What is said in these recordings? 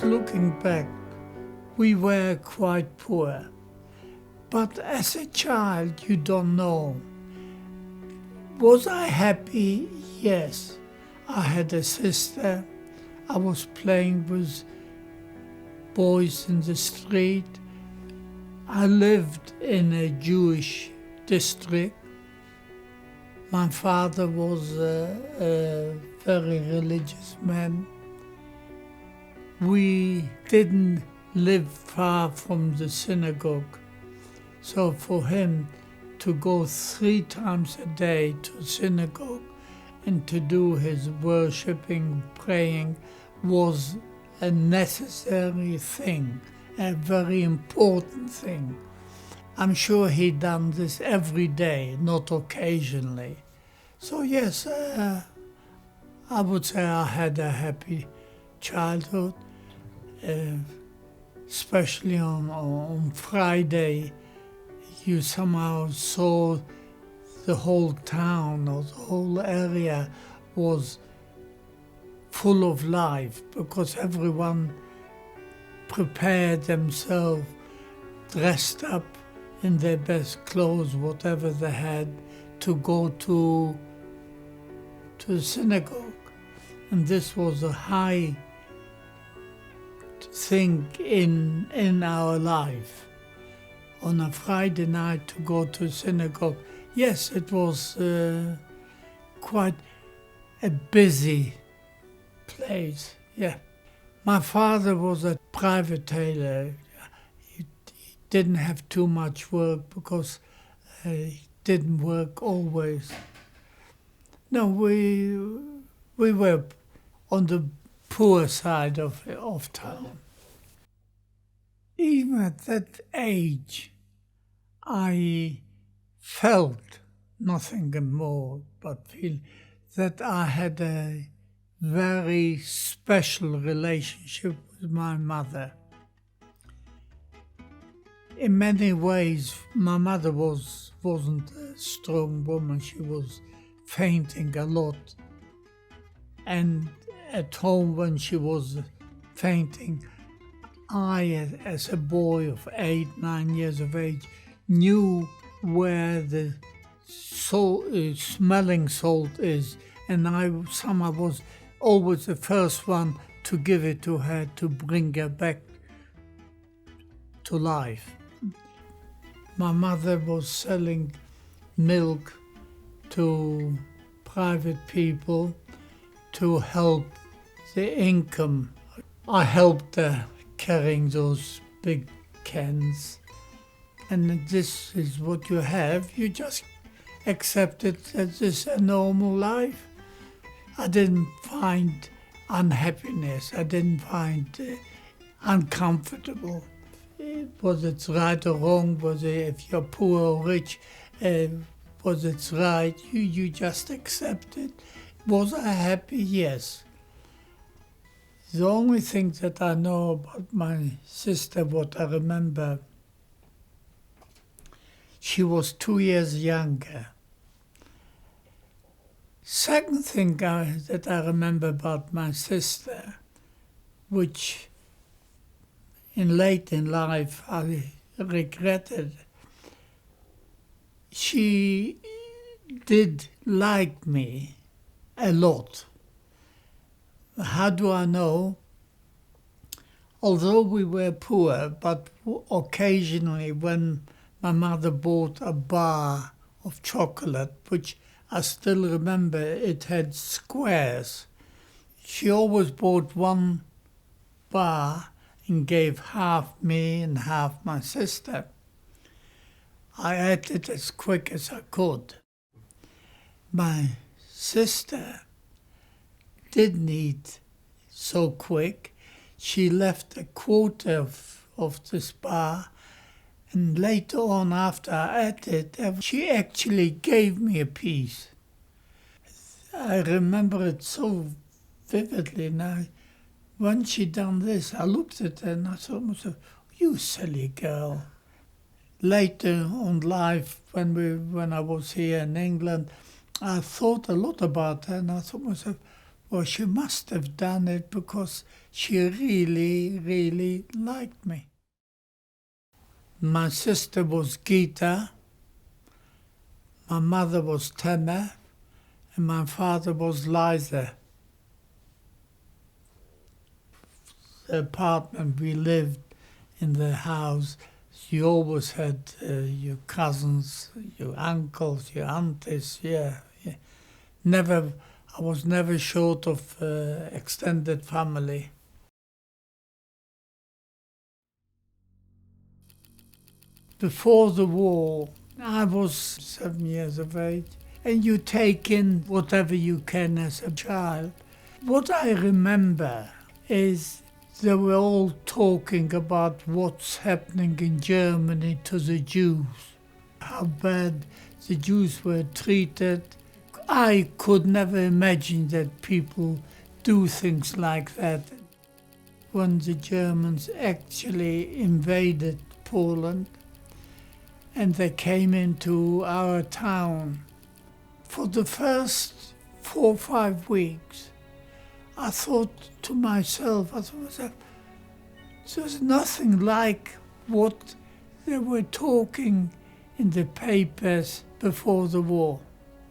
looking back, we were quite poor. But as a child, you don't know. Was I happy? Yes. I had a sister. I was playing with boys in the street. I lived in a Jewish district. My father was a very religious man. We didn't live far from the synagogue. So for him to go 3 times a day to synagogue and to do his worshiping, praying, was a necessary thing, a very important thing. I'm sure he'd done this every day, not occasionally. So yes, I would say I had a happy childhood, especially on Friday. You somehow saw the whole town or the whole area was full of life because everyone prepared themselves, dressed up in their best clothes, whatever they had, to go to the synagogue. And this was a high thing in our life. On a Friday night to go to synagogue, yes, it was quite a busy place, yeah. My father was a private tailor. He didn't have too much work because he didn't work always. No, we were on the poor side of town. Even at that age, I felt nothing more but feel that I had a very special relationship with my mother. In many ways, my mother wasn't a strong woman. She was fainting a lot. And at home when she was fainting, I, as a boy of 8, 9 years of age, knew where the smelling salt is, and I somehow was always the first one to give it to her to bring her back to life. My mother was selling milk to private people to help the income. I helped her carrying those big cans. And this is what you have. You just accept it as this is a normal life. I didn't find unhappiness. I didn't find uncomfortable. Was it right or wrong? Was it, if you're poor or rich, was it right? You just accept it. Was I happy? Yes. The only thing that I know about my sister, what I remember, she was 2 years younger. Second thing that I remember about my sister, which late in life I regretted, she did like me a lot. How do I know? Although we were poor, but occasionally when my mother bought a bar of chocolate, which I still remember, it had squares. She always bought one bar and gave half me and half my sister. I ate it as quick as I could. My sister didn't eat so quick. She left a quarter of this bar, and later on, after I ate it, she actually gave me a piece. I remember it so vividly now. When she done this, I looked at her and I thought to myself, you silly girl. Later on life, when I was here in England, I thought a lot about her and I thought to myself, Well, she must have done it because she really, really liked me. My sister was Gita, my mother was Tema, and my father was Liza. The apartment we lived in, the house, you always had your cousins, your uncles, your aunties, yeah. Never, I was never short of extended family. Before the war, I was 7 years of age, and you take in whatever you can as a child. What I remember is they were all talking about what's happening in Germany to the Jews, how bad the Jews were treated. I could never imagine that people do things like that. When the Germans actually invaded Poland and they came into our town, for the first 4 or 5 weeks, I thought to myself, there's nothing like what they were talking in the papers before the war.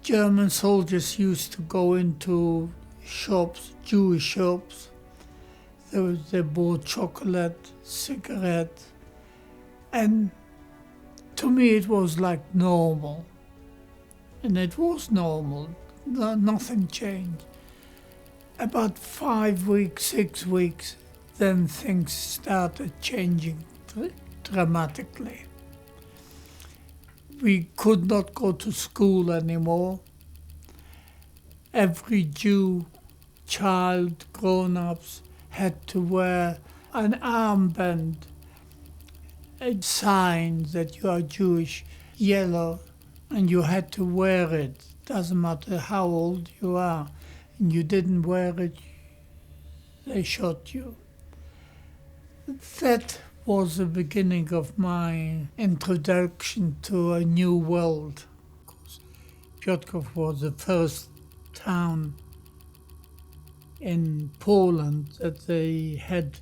German soldiers used to go into shops, Jewish shops. They bought chocolate, cigarettes, and to me it was like normal. And it was normal, nothing changed. About 5 weeks, 6 weeks, then things started changing dramatically. We could not go to school anymore. Every Jew, child, grown-ups, had to wear an armband, a sign that you are Jewish, yellow, and you had to wear it. Doesn't matter how old you are. And you didn't wear it, they shot you. That was the beginning of my introduction to a new world. Piotrków was the first town in Poland that they had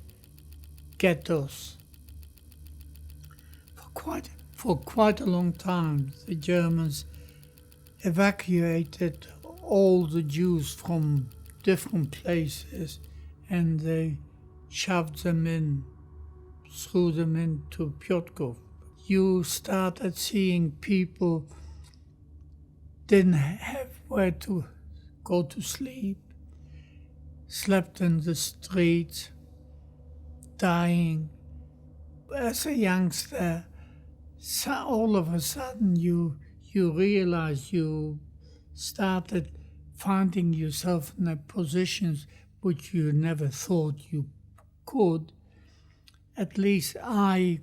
ghettos. For quite a long time, the Germans evacuated all the Jews from different places and they shoved them in, threw them into Piotrków. You started seeing people didn't have where to go to sleep, slept in the streets, dying. As a youngster, all of a sudden you realize you started finding yourself in positions which you never thought you could. At least I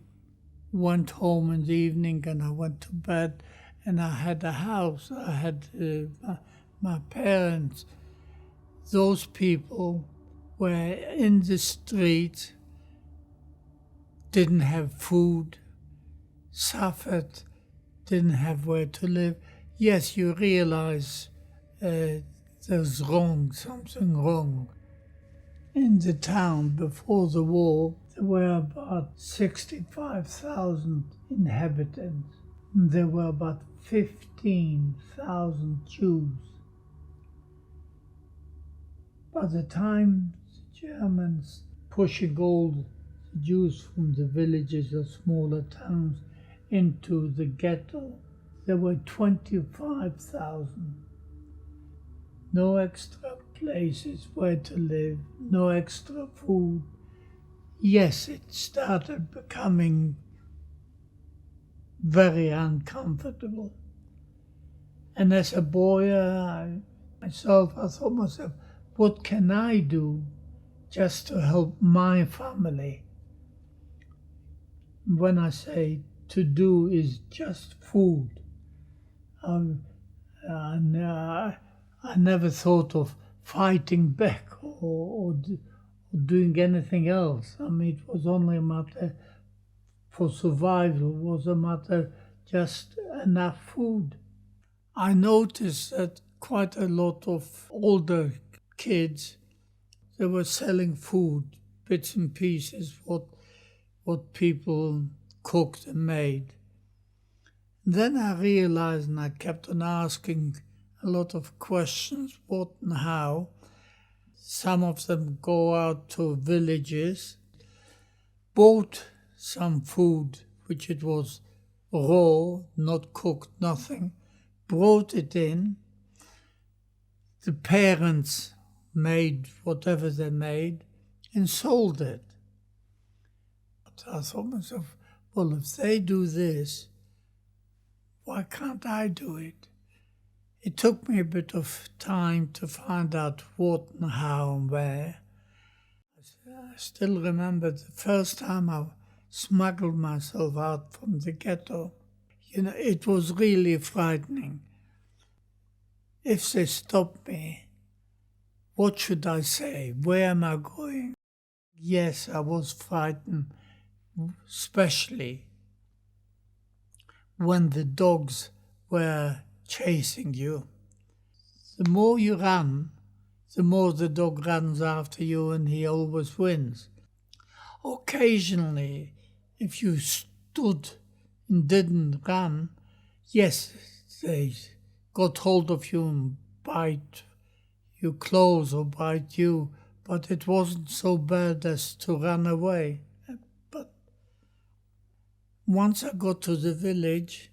went home in the evening and I went to bed and I had a house, I had my parents. Those people were in the street, didn't have food, suffered, didn't have where to live. Yes, you realize there's something wrong. In the town before the war, there were about 65,000 inhabitants. There were about 15,000 Jews. By the time the Germans pushing all the Jews from the villages or smaller towns into the ghetto, there were 25,000. No extra places where to live, no extra food. Yes, it started becoming very uncomfortable. And as a boy, I thought myself, what can I do just to help my family? When I say to do is just food. I never thought of fighting back or doing anything else. I mean, it was only a matter for survival, was a matter just enough food. I noticed that quite a lot of older kids, they were selling food, bits and pieces, what people cooked and made. Then I realized, and I kept on asking a lot of questions, what and how. Some of them go out to villages, bought some food, which it was raw, not cooked, nothing, brought it in. The parents made whatever they made and sold it. But I thought to myself, well, if they do this, why can't I do it? It took me a bit of time to find out what and how and where. I still remember the first time I smuggled myself out from the ghetto. It was really frightening. If they stopped me, what should I say? Where am I going? Yes, I was frightened, especially when the dogs were chasing you. The more you run, the more the dog runs after you, and he always wins. Occasionally, if you stood and didn't run, yes, they got hold of you and bite your clothes or bite you, but it wasn't so bad as to run away. But once I got to the village,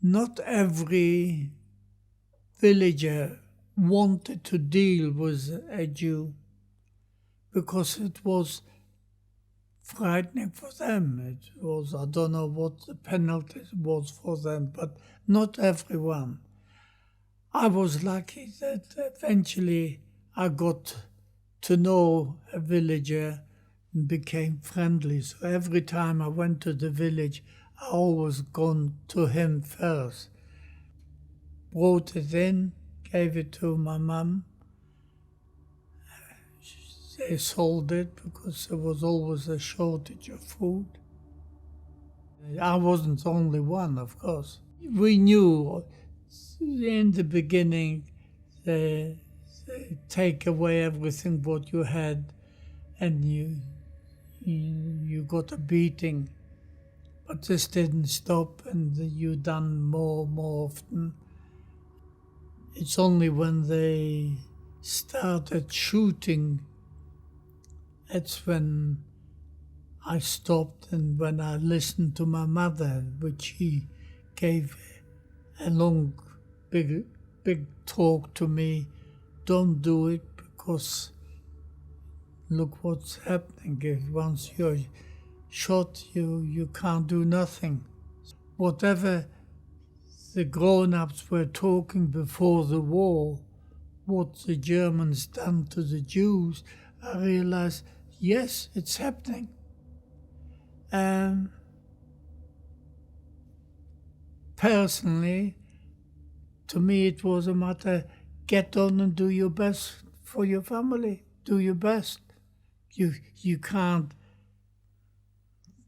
not every villager wanted to deal with a Jew because it was frightening for them. It was, I don't know what the penalty was for them, but not everyone. I was lucky that eventually I got to know a villager and became friendly. So every time I went to the village, I always gone to him first. Brought it in, gave it to my mum. They sold it because there was always a shortage of food. I wasn't the only one, of course. We knew in the beginning they take away everything what you had, and you got a beating. But this didn't stop, and you done more often. It's only when they started shooting, that's when I stopped, and when I listened to my mother, which she gave a long, big talk to me. Don't do it because look what's happening. If once you're shot, you can't do nothing. Whatever the grown-ups were talking before the war, what the Germans done to the Jews, I realized, yes, it's happening. Personally, to me it was a matter, get on and do your best for your family. Do your best. You can't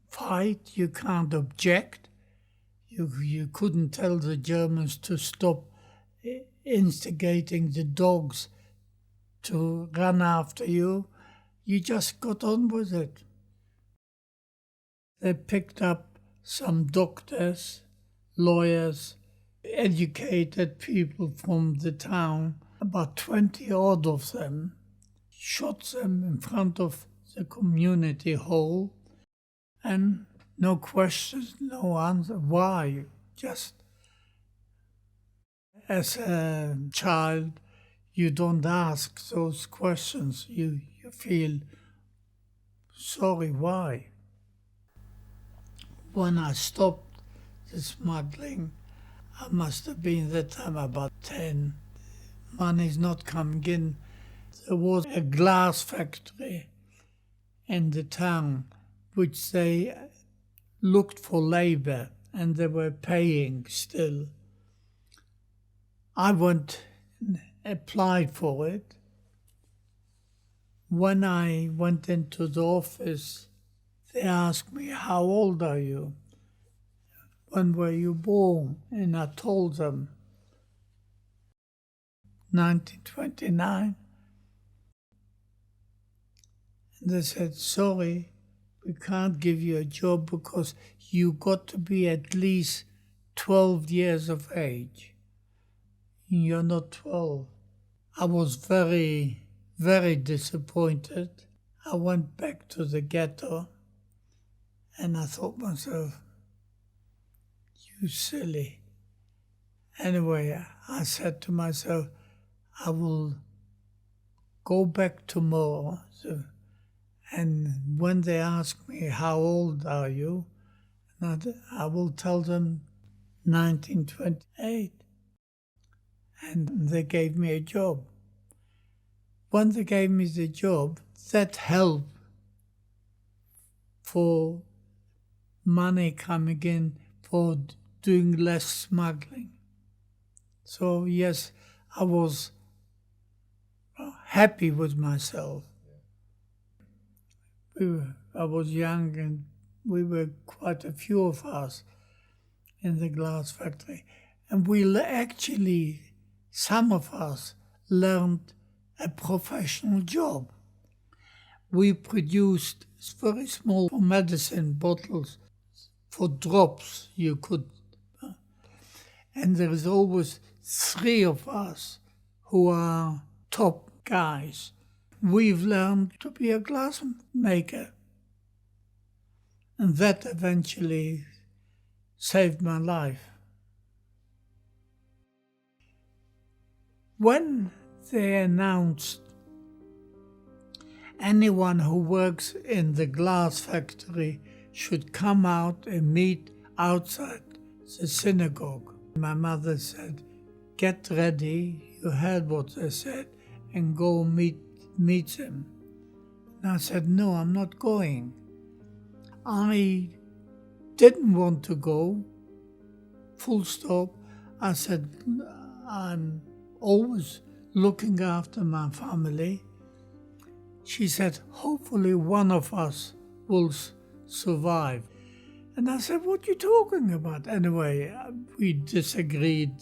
fight, you can't object. You couldn't tell the Germans to stop instigating the dogs to run after you. You just got on with it. They picked up some doctors, lawyers, educated people from the town, about 20 odd of them, shot them in front of the community hall, and no questions, no answer. Why? Just as a child, you don't ask those questions. You feel sorry. Why? When I stopped the smuggling, I must have been that time about 10. Money's not coming in. There was a glass factory in the town which they looked for labor, and they were paying still. I went and applied for it. When I went into the office, they asked me, how old are you? When were you born? And I told them. 1929. And they said, sorry, we can't give you a job because you got to be at least 12 years of age. You're not 12. I was very, very disappointed. I went back to the ghetto and I thought myself, you silly. Anyway, I said to myself, I will go back tomorrow. And when they ask me, how old are you? I will tell them 1928. And they gave me a job. When they gave me the job, that helped for money coming in for doing less smuggling. So yes, I was happy with myself. I was young and we were quite a few of us in the glass factory. And some of us learned a professional job. We produced very small medicine bottles for drops you could. And there is always 3 of us who are top guys. We've learned to be a glass maker. And that eventually saved my life. When they announced anyone who works in the glass factory should come out and meet outside the synagogue, my mother said, get ready, you heard what they said, and go meet them. And I said, no, I'm not going. I didn't want to go, full stop. I said, I'm always looking after my family. She said, hopefully one of us will survive. And I said, what are you talking about? Anyway, we disagreed.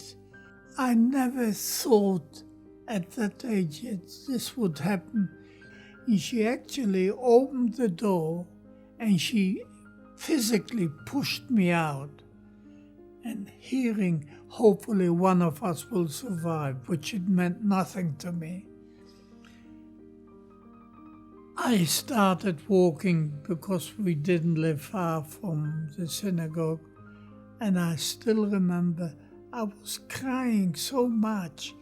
I never thought at that age this would happen. And she actually opened the door and she physically pushed me out. And hearing, hopefully one of us will survive, which it meant nothing to me. I started walking because we didn't live far from the synagogue. And I still remember I was crying so much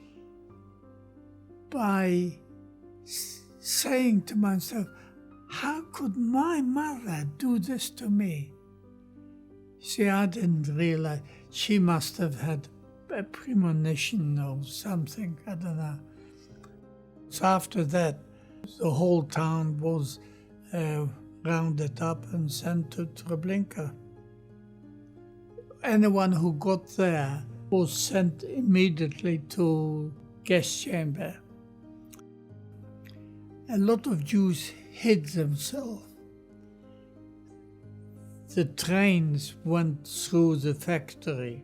by saying to myself, how could my mother do this to me? See, I didn't realize. She must have had a premonition or something, I don't know. So after that, the whole town was rounded up and sent to Treblinka. Anyone who got there was sent immediately to gas chamber. A lot of Jews hid themselves. The trains went through the factory,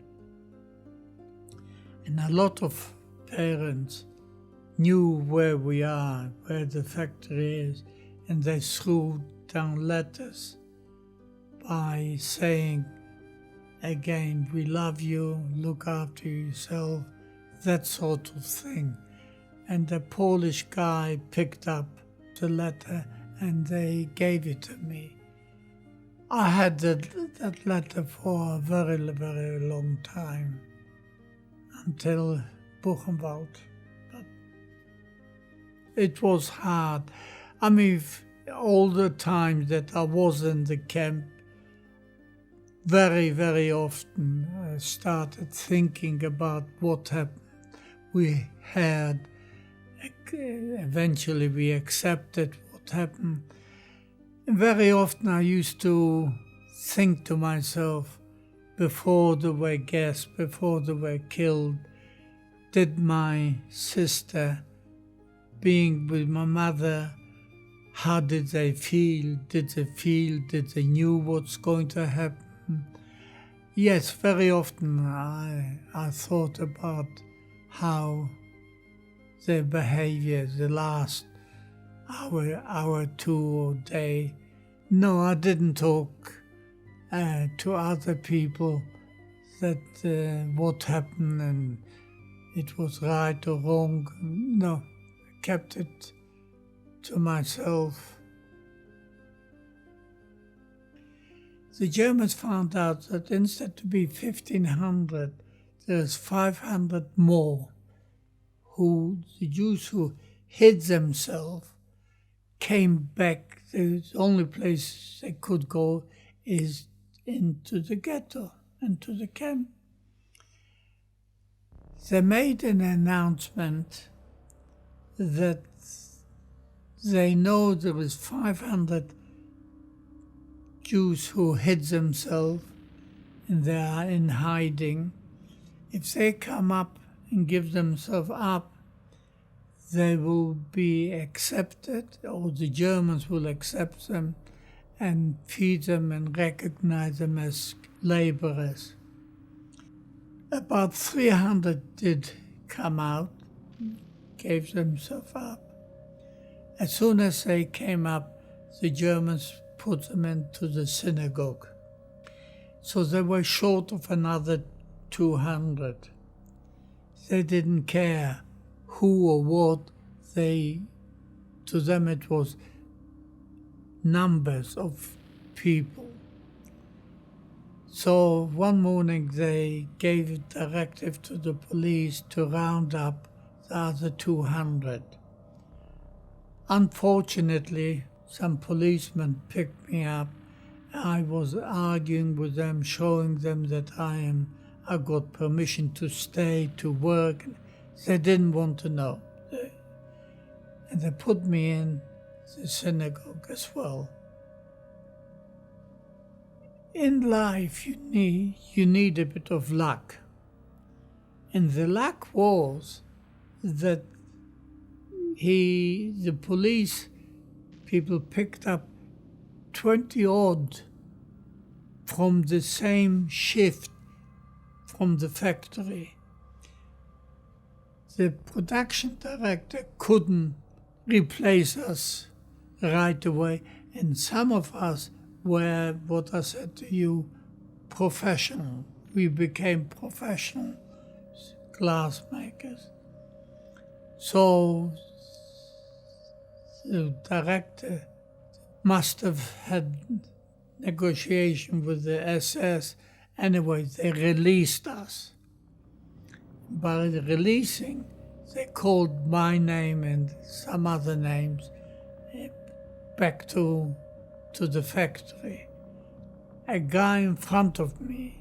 and a lot of parents knew where we are, where the factory is, and they threw down letters by saying, again, we love you, look after yourself, that sort of thing. And the Polish guy picked up the letter and they gave it to me. I had that letter for a very, very long time, until Buchenwald. But it was hard. I mean, all the time that I was in the camp, very, very often I started thinking about what happened. We had, eventually we accepted what happened. And very often I used to think to myself, before they were gassed, before they were killed, did my sister, being with my mother, how did they feel? Did they knew what's going to happen? Yes, very often I thought about how their behavior the last hour, two a day. No, I didn't talk to other people that what happened and it was right or wrong. No, I kept it to myself. The Germans found out that instead to be 1,500, there's 500 more the Jews who hid themselves came back. The only place they could go is into the ghetto, into the camp. They made an announcement that they know there is 500 Jews who hid themselves and they are in hiding. If they come up and give themselves up, they will be accepted, or the Germans will accept them and feed them and recognize them as laborers. About 300 did come out, gave themselves up. As soon as they came up, the Germans put them into the synagogue. So they were short of another 200. They didn't care who or what, to them it was numbers of people. So one morning they gave a directive to the police to round up the other 200. Unfortunately, some policemen picked me up. I was arguing with them, showing them that I got permission to stay, to work. They didn't want to know. And they put me in the synagogue as well. In life, you need a bit of luck. And the luck was that the police people picked up 20 odd from the same shift from the factory. The production director couldn't replace us right away, and some of us were, what I said to you, professional. We became professional glass makers. So the director must have had negotiation with the SS. Anyway, they released us. By releasing, they called my name and some other names back to the factory. A guy in front of me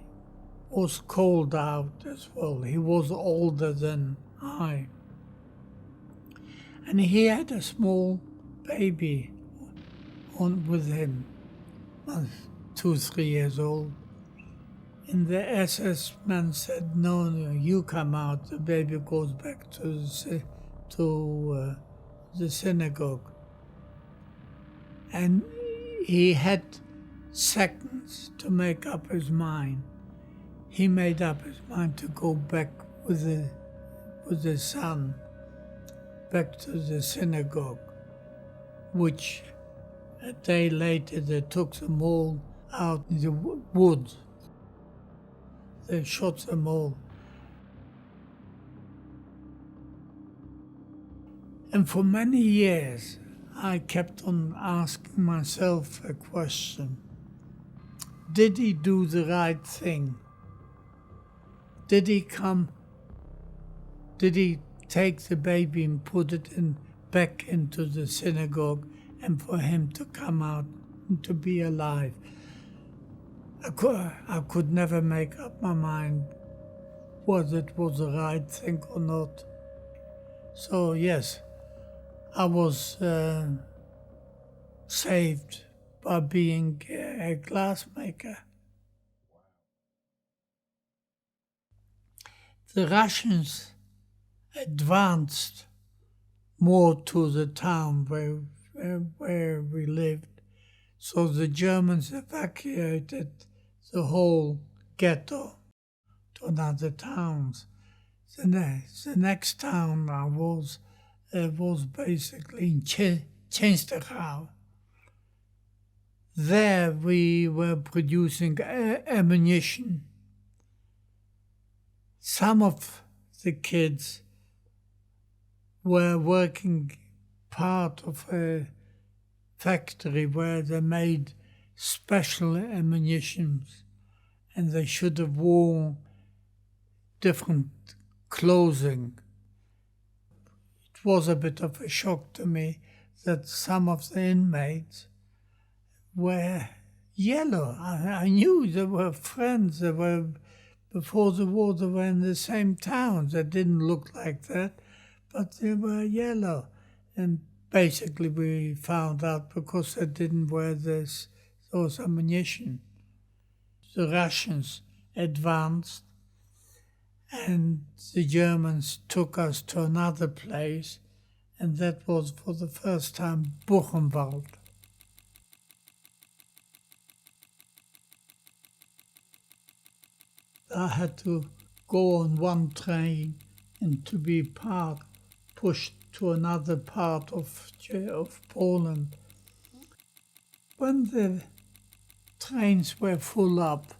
was called out as well. He was older than I. And he had a small baby with him, 2-3 years old. And the SS man said, no, you come out, the baby goes back to the synagogue. And he had seconds to make up his mind. He made up his mind to go back with the son, back to the synagogue, which a day later they took them all out in the woods. They shot them all. And for many years, I kept on asking myself a question. Did he do the right thing? Did he take the baby and put it back into the synagogue and for him to come out and to be alive? I could never make up my mind whether it was the right thing or not. So yes, I was saved by being a glassmaker. The Russians advanced more to the town where we lived, so the Germans evacuated the whole ghetto to another towns. The next town I was was basically in Theresienstadt. There we were producing ammunition. Some of the kids were working part of a factory where they made special ammunition, and they should have worn different clothing. It was a bit of a shock to me that some of the inmates were yellow. I knew they were friends. They were, before the war, they were in the same town. They didn't look like that, but they were yellow. And basically we found out because they didn't wear those ammunition. The Russians advanced, and the Germans took us to another place, and that was for the first time Buchenwald. I had to go on one train and to be pushed to another part of Poland. When the trains were full up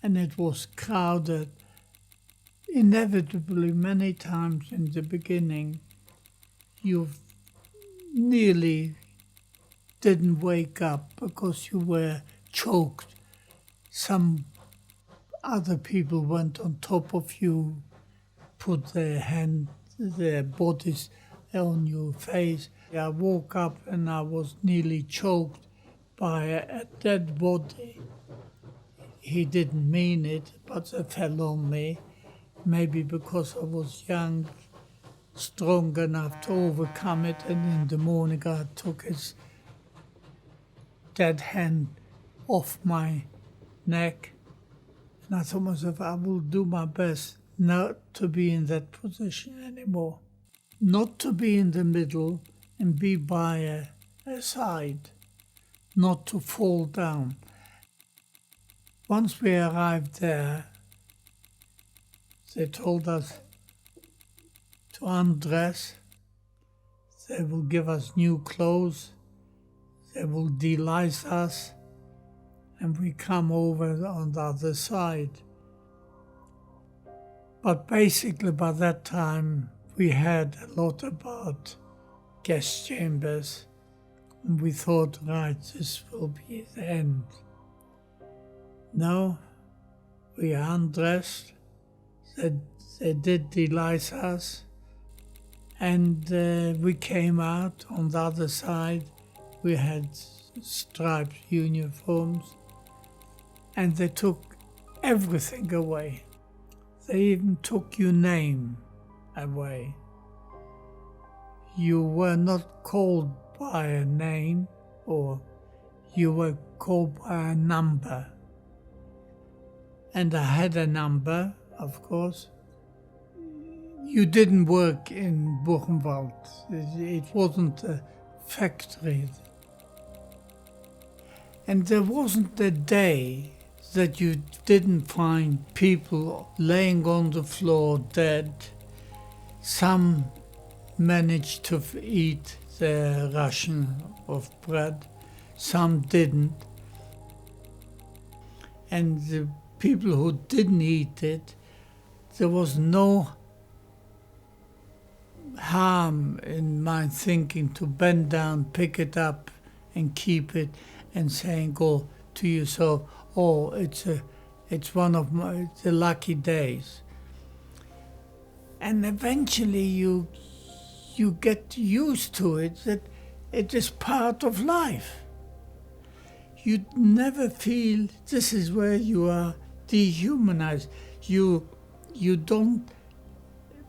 and it was crowded, inevitably many times in the beginning you nearly didn't wake up because you were choked. Some other people went on top of you, put their bodies on your face. I woke up and I was nearly choked by a dead body. He didn't mean it, but it fell on me. Maybe because I was young, strong enough to overcome it, and in the morning I took his dead hand off my neck. And I thought to myself, I will do my best not to be in that position anymore. Not to be in the middle and be by a side. Not to fall down. Once we arrived there, they told us to undress. They will give us new clothes. They will delice us. And we come over on the other side. But basically by that time we heard a lot about gas chambers, and we thought, right, this will be the end. No, we undressed, they did delice us, and we came out on the other side. We had striped uniforms, and they took everything away. They even took your name away. You were not called by a name, or you were called by a number. And I had a number, of course. You didn't work in Buchenwald. It wasn't a factory. And there wasn't a day that you didn't find people laying on the floor dead. Some managed to eat their ration of bread, some didn't. And the people who didn't eat it, there was no harm in my thinking to bend down, pick it up and keep it, and saying, go to yourself, oh, it's one of the lucky days. And eventually you get used to it, that it is part of life. You never feel this is where you are dehumanized. You don't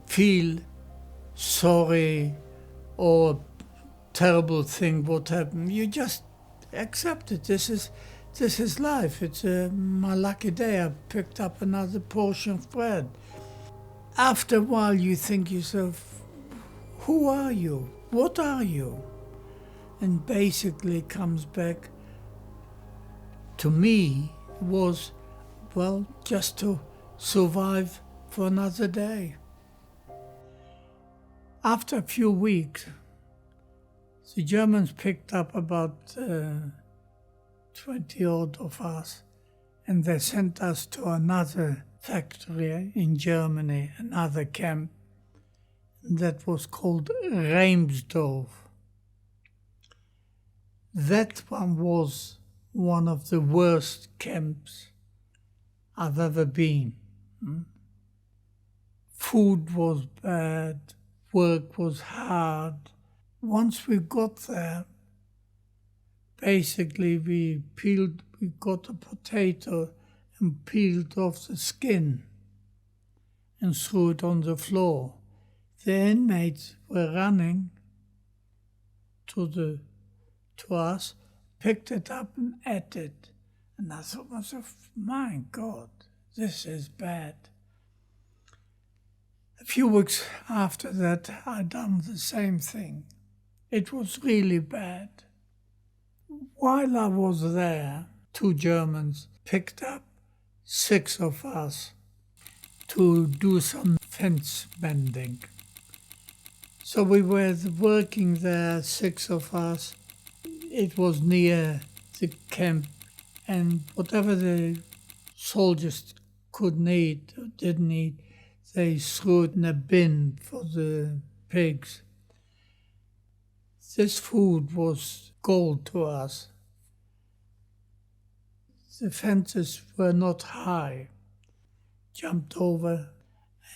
feel sorry or terrible thing what happened. You just accept it. This is life. It's my lucky day. I picked up another portion of bread. After a while you think yourself, who are you? What are you? And basically it comes back to me was, well, just to survive for another day. After a few weeks, the Germans picked up about 20 odd of us, and they sent us to another factory in Germany, another camp, that was called Reimsdorf. That one was one of the worst camps I've ever been. Food was bad, work was hard. Once we got there, basically we got a potato and peeled off the skin and threw it on the floor. The inmates were running to us, picked it up and ate it. And I thought to myself, my God, this is bad. A few weeks after that, I done the same thing. It was really bad. While I was there, 2 Germans picked up 6 of us to do some fence mending. So we were working there, 6 of us. It was near the camp, and whatever the soldiers could need or didn't need, they threw it in a bin for the pigs. This food was gold to us. The fences were not high. Jumped over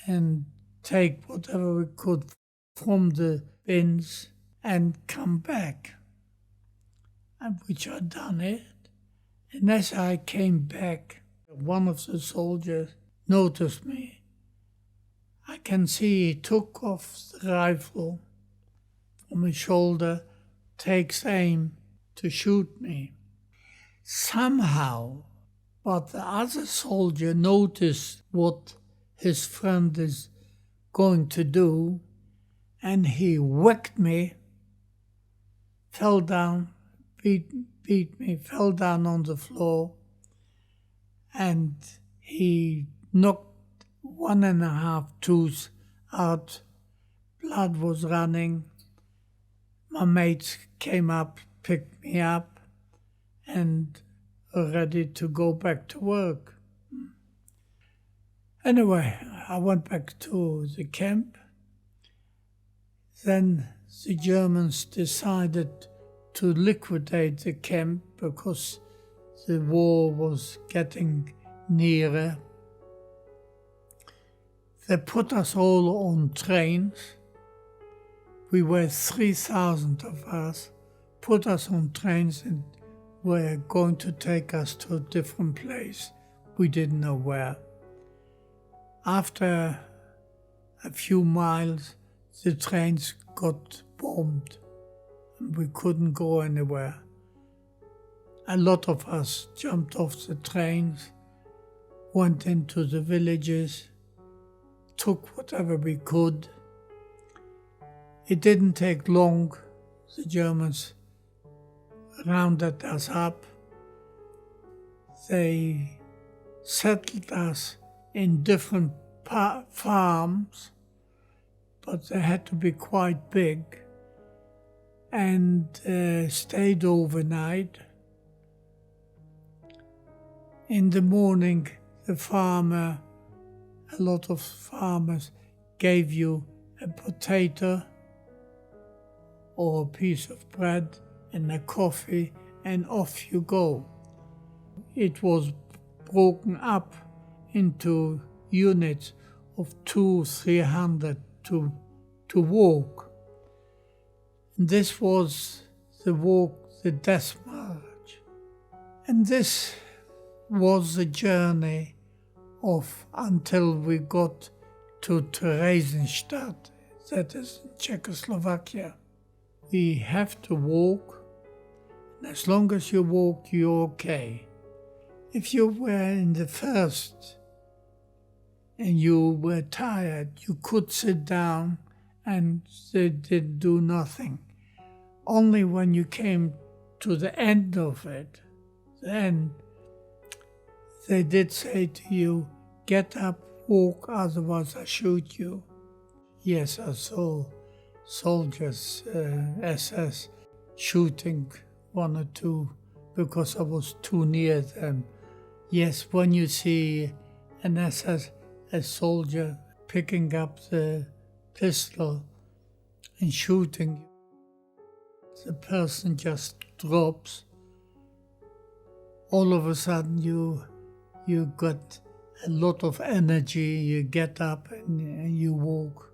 and take whatever we could from the bins and come back. And which I done it. And as I came back, one of the soldiers noticed me. I can see he took off the rifle from his shoulder, takes aim to shoot me. Somehow, but the other soldier noticed what his friend is going to do, and he whacked me, fell down, beat me, fell down on the floor, and he knocked 1.5 tooth out. Blood was running. My mates came up, picked me up, and were ready to go back to work. Anyway, I went back to the camp. Then the Germans decided to liquidate the camp because the war was getting nearer. They put us all on trains. We were 3,000 of us, put us on trains and were going to take us to a different place. We didn't know where. After a few miles, the trains got bombed and we couldn't go anywhere. A lot of us jumped off the trains, went into the villages, took whatever we could. It didn't take long. The Germans rounded us up. They settled us in different farms, but they had to be quite big, and stayed overnight. In the morning, a lot of farmers gave you a potato or a piece of bread and a coffee, and off you go. It was broken up into units of 200-300 to walk. And this was the walk, the death march. And this was the journey until we got to Theresienstadt, that is in Czechoslovakia. We have to walk, and as long as you walk, you're okay. If you were in the first and you were tired, you could sit down and they did do nothing. Only when you came to the end of it, then they did say to you, get up, walk, otherwise I shoot you. Yes, I saw soldiers, SS, shooting one or two because I was too near them. Yes, when you see an SS, a soldier picking up the pistol and shooting, the person just drops. All of a sudden you got a lot of energy, you get up and you walk.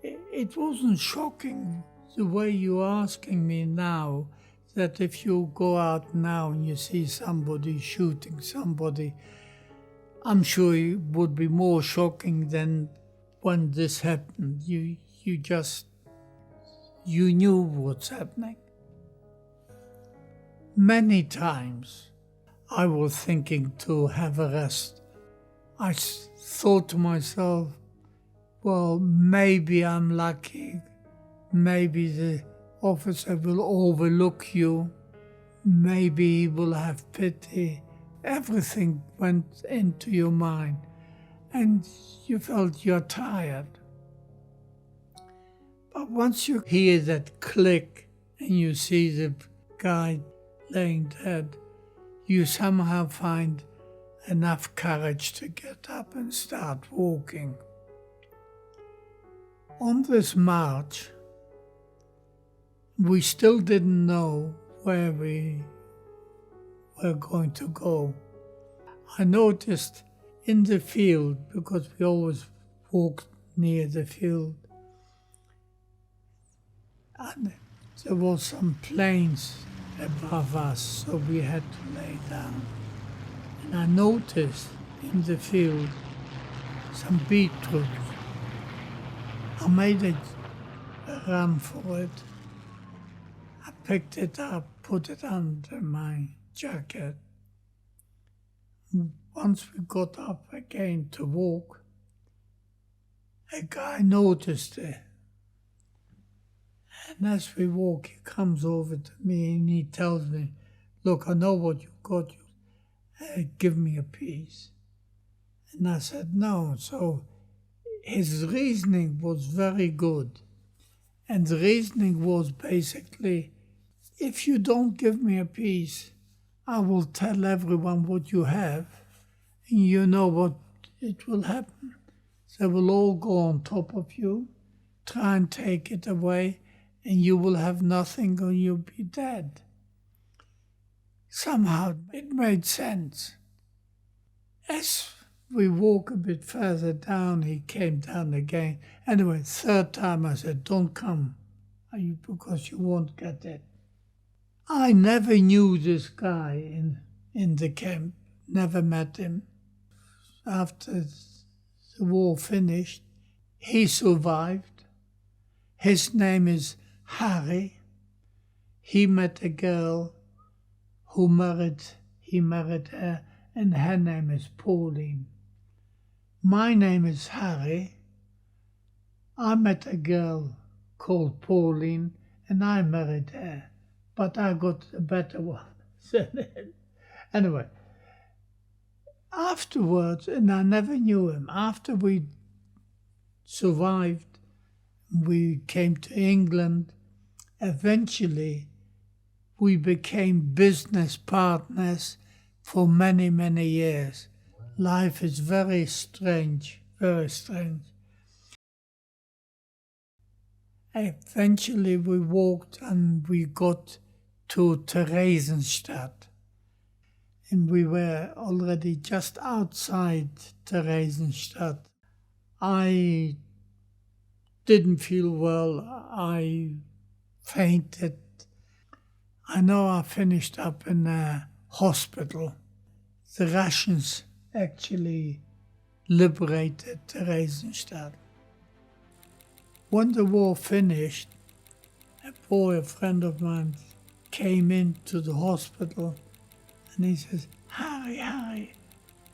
It wasn't shocking the way you're asking me now, that if you go out now and you see somebody shooting somebody, I'm sure it would be more shocking than when this happened. You knew what's happening. Many times I was thinking to have a rest. I thought to myself, well, maybe I'm lucky. Maybe the officer will overlook you. Maybe he will have pity. Everything went into your mind and you felt you're tired. But once you hear that click and you see the guy laying dead, you somehow find enough courage to get up and start walking. On this march, we still didn't know where we were going to go. I noticed in the field, because we always walked near the field, and there was some plains above us, so we had to lay down. And I noticed in the field some beetroot. I made a run for it. I picked it up, put it under my jacket. Once we got up again to walk, a guy noticed it. And as we walk, he comes over to me and he tells me, look, I know what you got, give me a piece. And I said, no. So his reasoning was very good. And the reasoning was basically, if you don't give me a piece, I will tell everyone what you have, and you know what it will happen. They will all go on top of you, try and take it away, and you will have nothing or you'll be dead. Somehow it made sense. As we walk a bit further down, he came down again. Anyway, third time I said, don't come, because you won't get it. I never knew this guy in the camp, never met him. After the war finished, he survived. His name is Harry. He met a girl who he married her, and her name is Pauline. My name is Harry. I met a girl called Pauline, and I married her, but I got a better one. Anyway, afterwards, and I never knew him, after we survived, we came to England, eventually we became business partners for many, many years. Life is very strange, very strange. Eventually we walked and we got to Theresienstadt. And we were already just outside Theresienstadt. I didn't feel well. I fainted. I know I finished up in a hospital. The Russians actually liberated Theresienstadt. When the war finished, a friend of mine, came into the hospital and he says, Harry,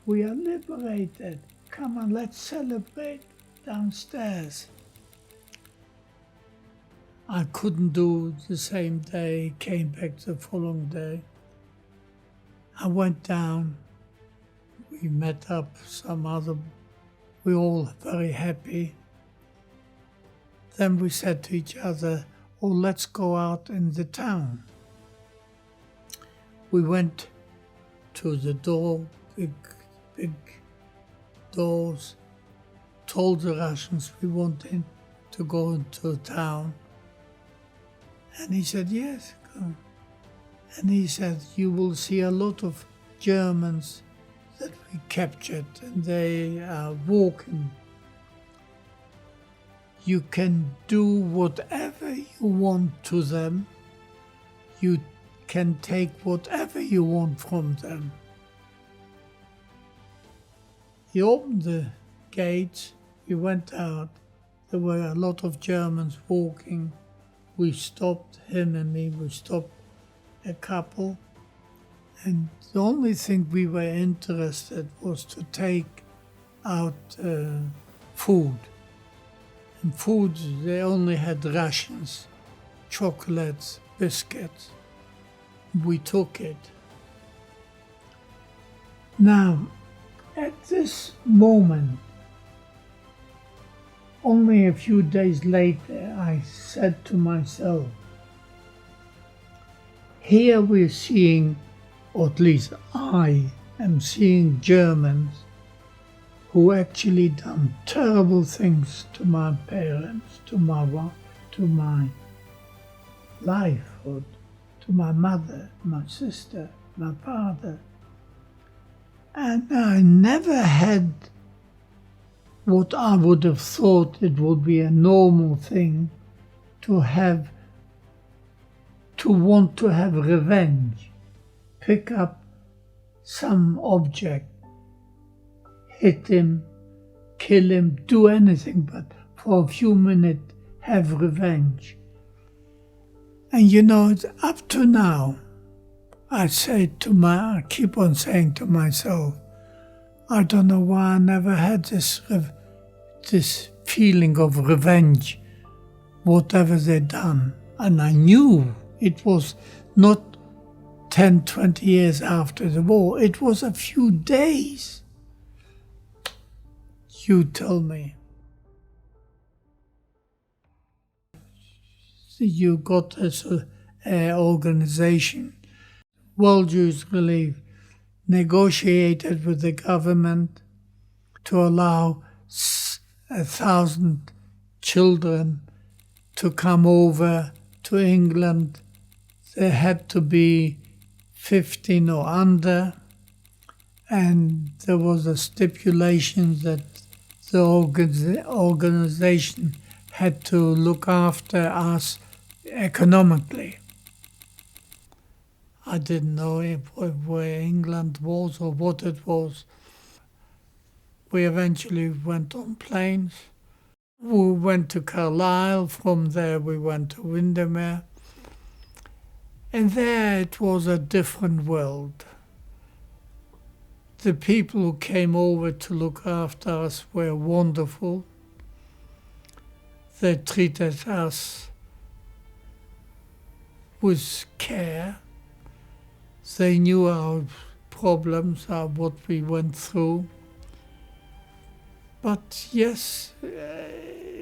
we are liberated. Come on, let's celebrate downstairs. I couldn't do the same day, came back the following day. I went down, we met up we were all very happy. Then we said to each other, oh, let's go out in the town. We went to the door, big doors, told the Russians we wanted to go into town. And he said, yes, go. And he said, you will see a lot of Germans that we captured, and they are walking. You can do whatever you want to them. You can take whatever you want from them. He opened the gates, we went out. There were a lot of Germans walking. We stopped, him and me, we stopped a couple. And the only thing we were interested was to take out food. And food, they only had rations, chocolates, biscuits. We took it. Now, at this moment, only a few days later, I said to myself, here we're seeing, or at least I am seeing Germans who actually done terrible things to my parents, to my life, or to my mother, my sister, my father. And I never had what I would have thought it would be a normal thing to want to have revenge, pick up some object, hit him, kill him, do anything but for a few minutes have revenge. And you know, up to now, I keep on saying to myself, I don't know why I never had this feeling of revenge, whatever they'd done. And I knew it was not 10, 20 years after the war, it was a few days. You tell me. You got this organization, World Jewish Relief, negotiated with the government to allow 1,000 children to come over to England. They had to be 15 or under, and there was a stipulation that the organization had to look after us economically. I didn't know where England was or what it was. We eventually went on planes. We went to Carlisle. From there we went to Windermere. And there it was a different world. The people who came over to look after us were wonderful. They treated us with care. They knew our problems, what we went through. But yes,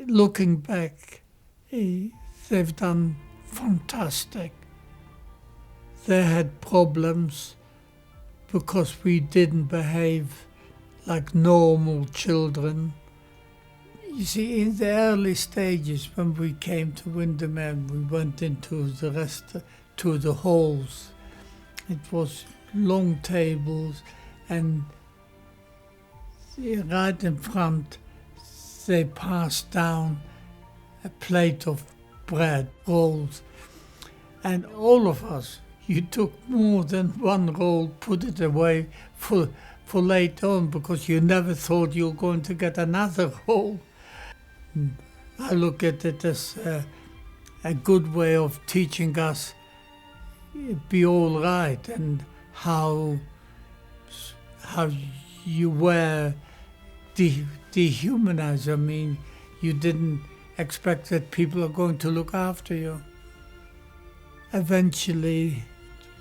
looking back, they've done fantastic. They had problems because we didn't behave like normal children. You see, in the early stages, when we came to Windermere, we went into to the halls. It was long tables, and right in front, they passed down a plate of bread, rolls, and all of us, you took more than one roll, put it away for later on, because you never thought you were going to get another roll. I look at it as a good way of teaching us be all right, and how you were dehumanized. I mean, you didn't expect that people are going to look after you. Eventually,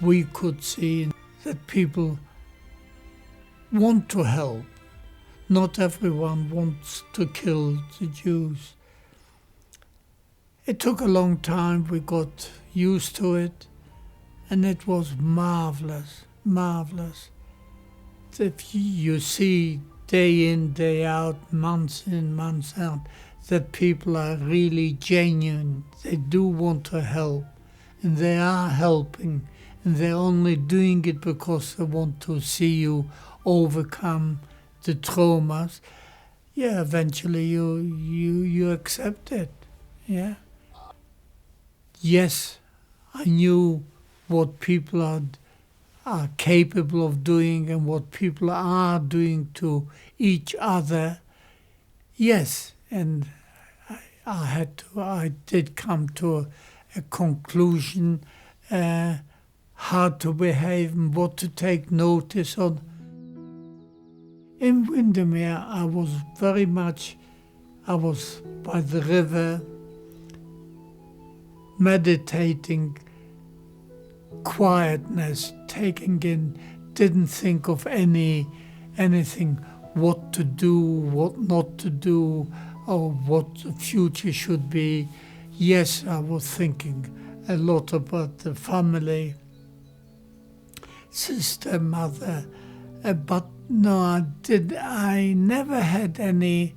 we could see that people want to help. Not everyone wants to kill the Jews. It took a long time. We got used to it, and it was marvelous, marvelous. If you see day in, day out, months in, months out, that people are really genuine. They do want to help, and they are helping, and they're only doing it because they want to see you overcome the traumas. Yeah, eventually you accept it. Yeah. Yes, I knew what people are capable of doing and what people are doing to each other. Yes, and I did come to a conclusion how to behave and what to take notice on. In Windermere, I was by the river, meditating, quietness, taking in, didn't think of anything, what to do, what not to do, or what the future should be. Yes, I was thinking a lot about the family, sister, mother, but no, I never had any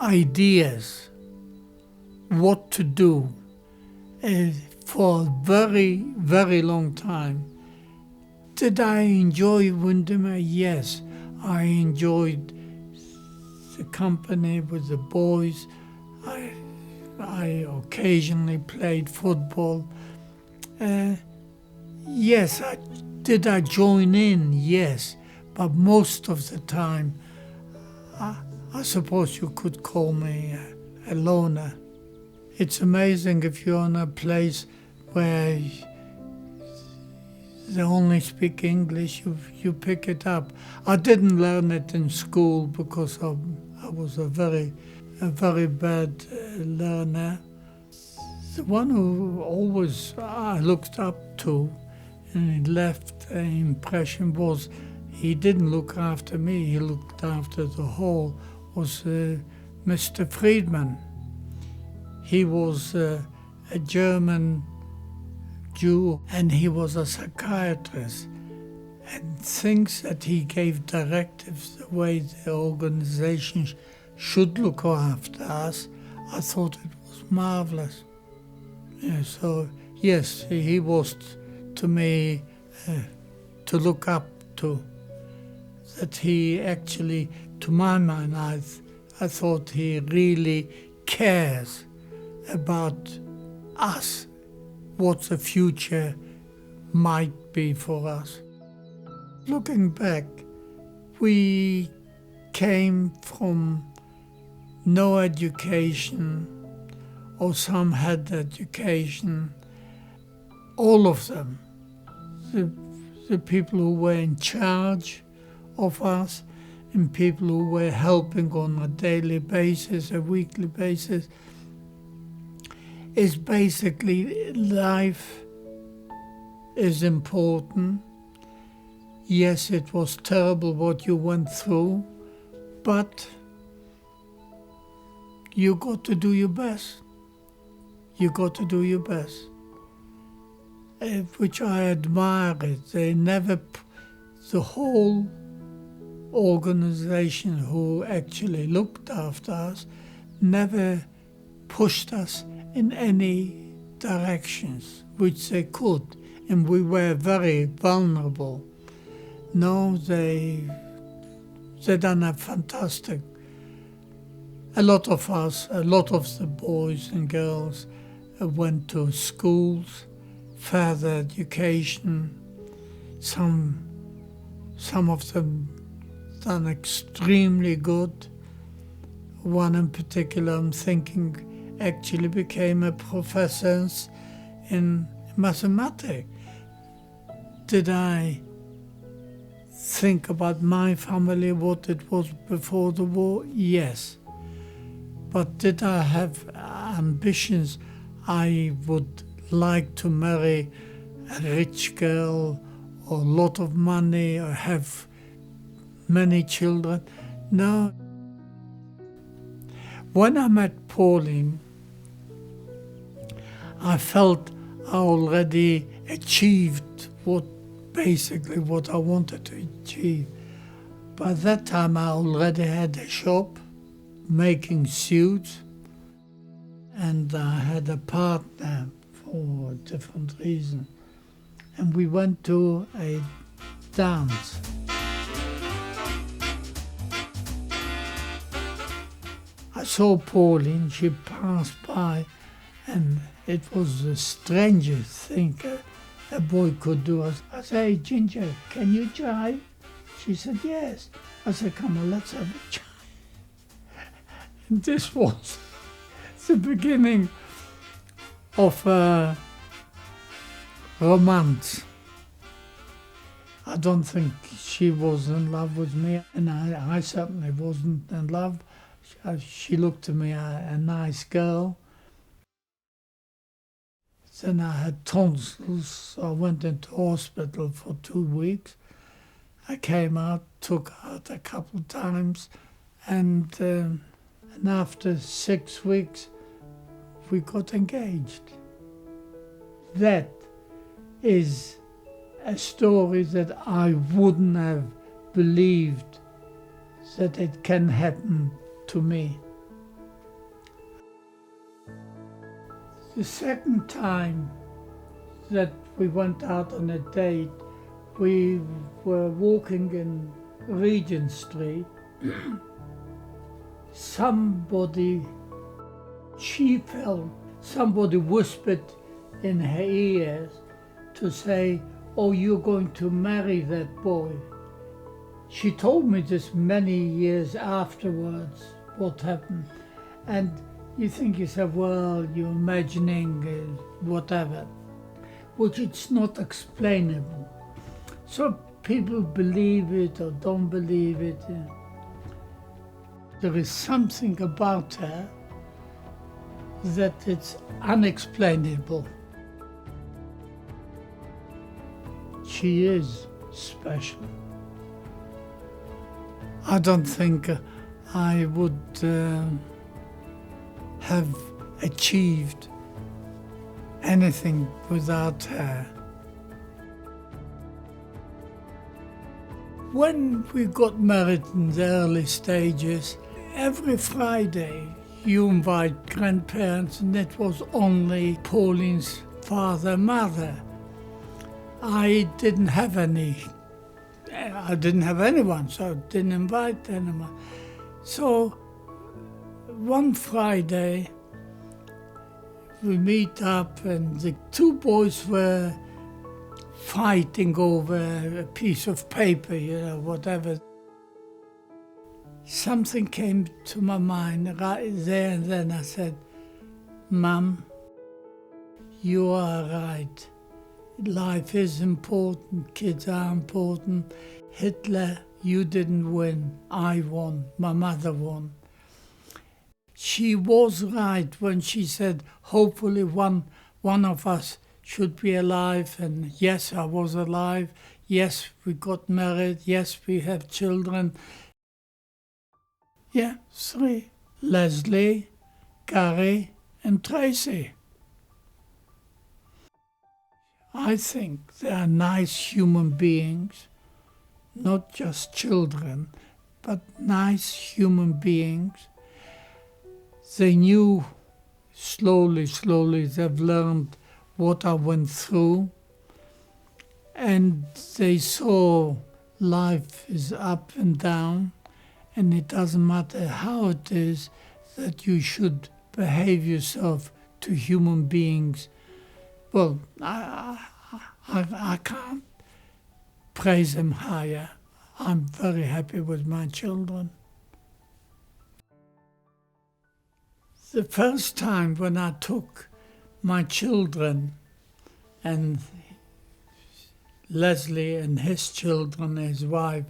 ideas what to do for a very, very long time. Did I enjoy Windermere? Yes, I enjoyed the company with the boys. I occasionally played football. Yes, did I join in? Yes, but most of the time, I suppose you could call me a loner. It's amazing if you're in a place where they only speak English, you pick it up. I didn't learn it in school because I was a very bad learner. The one who always I looked up to and he left an impression was he didn't look after me, he looked after the whole, was Mr. Friedman. He was a German Jew and he was a psychiatrist. And things that he gave directives the way the organization should look after us, I thought it was marvelous. Yeah, so yes, he was to me to look up to. That he actually, to my mind, I thought he really cares about us, what the future might be for us. Looking back, we came from no education, or some had education, all of them. The people who were in charge of us and people who were helping on a daily basis, a weekly basis, is basically life is important. Yes, it was terrible what you went through, but you got to do your best. You got to do your best. Which I admire it. They never, the whole organization who actually looked after us never pushed us in any directions, which they could, and we were very vulnerable. No, they done a fantastic. A lot of us, a lot of the boys and girls went to schools, further education. Some of them done extremely good. One in particular, I'm thinking, actually became a professor in mathematics. Did I think about my family, what it was before the war? Yes. But did I have ambitions? I would like to marry a rich girl or a lot of money or have many children. No. When I met Pauline, I felt I already achieved what I wanted to achieve. By that time I already had a shop making suits, and I had a partner for different reasons. And we went to a dance. I saw Pauline, she passed by, and it was the strangest thing a boy could do. I said, "Hey, Ginger, can you jive?" She said, "Yes." I said, "Come on, let's have a jive." And this was the beginning of romance. I don't think she was in love with me, and I certainly wasn't in love. She looked to me a nice girl. Then I had tonsils, so I went into hospital for 2 weeks. I came out, took out a couple of times, and after 6 weeks, we got engaged. That is a story that I wouldn't have believed that it can happen to me. The second time that we went out on a date, we were walking in Regent Street. Somebody whispered in her ears to say, "Oh, you're going to marry that boy." She told me this many years afterwards, what happened. And you think yourself, well, you're imagining whatever, which it's not explainable. So people believe it or don't believe it. There is something about her that it's unexplainable. She is special. I don't think I would have achieved anything without her. When we got married in the early stages, every Friday you invite grandparents, and it was only Pauline's father and mother. I didn't have anyone, so I didn't invite anyone. So one Friday we meet up, and the two boys were fighting over a piece of paper, whatever. Something came to my mind right there and then. I said, "Mum, you are right. Life is important, kids are important. Hitler, you didn't win, I won, my mother won." She was right when she said, hopefully one of us should be alive. And yes, I was alive. Yes, we got married. Yes, we have children. Yeah, 3. Leslie, Gary, and Tracy. I think they are nice human beings, not just children, but nice human beings. They knew slowly, they've learned what I went through, and they saw life is up and down, and it doesn't matter how it is that you should behave yourself to human beings. Well, I can't praise them higher. I'm very happy with my children. The first time when I took my children and Leslie and his children, his wife,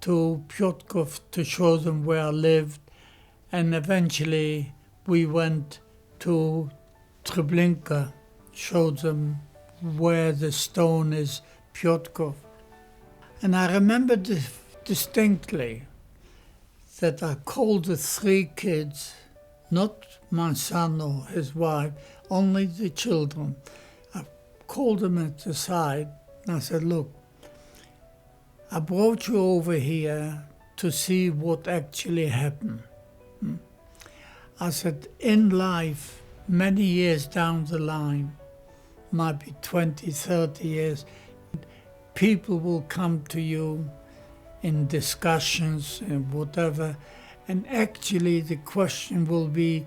to Piotrków to show them where I lived, and eventually we went to Treblinka, showed them where the stone is, Piotrków. And I remember distinctly that I called the 3 kids not my son or his wife, only the children. I called them at the side and I said, look, I brought you over here to see what actually happened. I said, in life, many years down the line, might be 20, 30 years, people will come to you in discussions and whatever, and actually the question will be,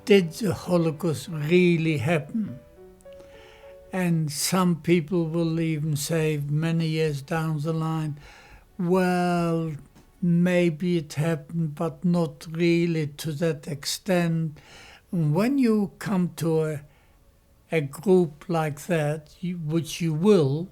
did the Holocaust really happen? And some people will even say many years down the line, well, maybe it happened, but not really to that extent. And when you come to a group like that, which you will,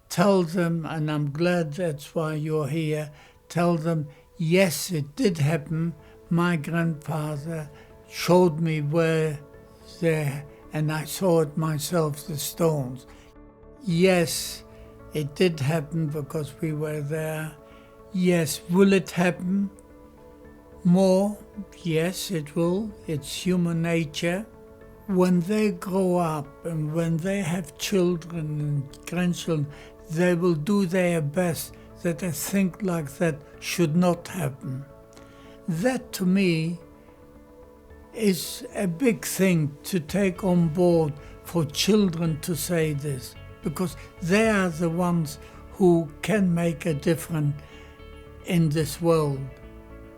tell them, and I'm glad that's why you're here, tell them, yes, it did happen. My grandfather showed me where there, and I saw it myself, the stones. Yes, it did happen because we were there. Yes, will it happen more? Yes, it will. It's human nature. When they grow up and when they have children and grandchildren, they will do their best that a thing like that should not happen. That to me is a big thing to take on board for children to say this, because they are the ones who can make a difference in this world.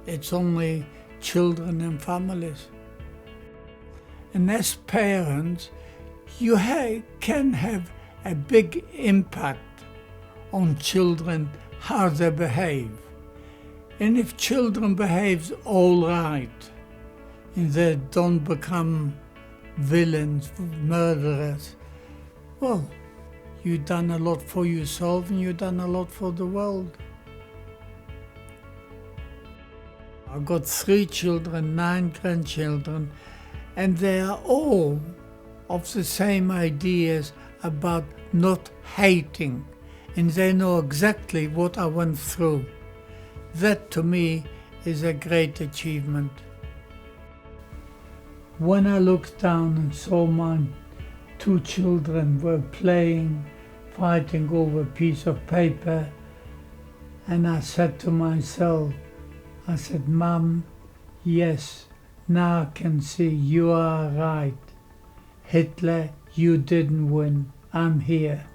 It's only children and families. And as parents, you can have a big impact on children, how they behave. And if children behave all right, and they don't become villains, murderers, well, you've done a lot for yourself and you've done a lot for the world. I've got 3 children, 9 grandchildren, and they are all of the same ideas about not hating, and they know exactly what I went through. That to me is a great achievement. When I looked down and saw my 2 children were playing, fighting over a piece of paper, and I said to myself, I said, Mum, yes, now I can see you are right. Hitler, you didn't win. I'm here.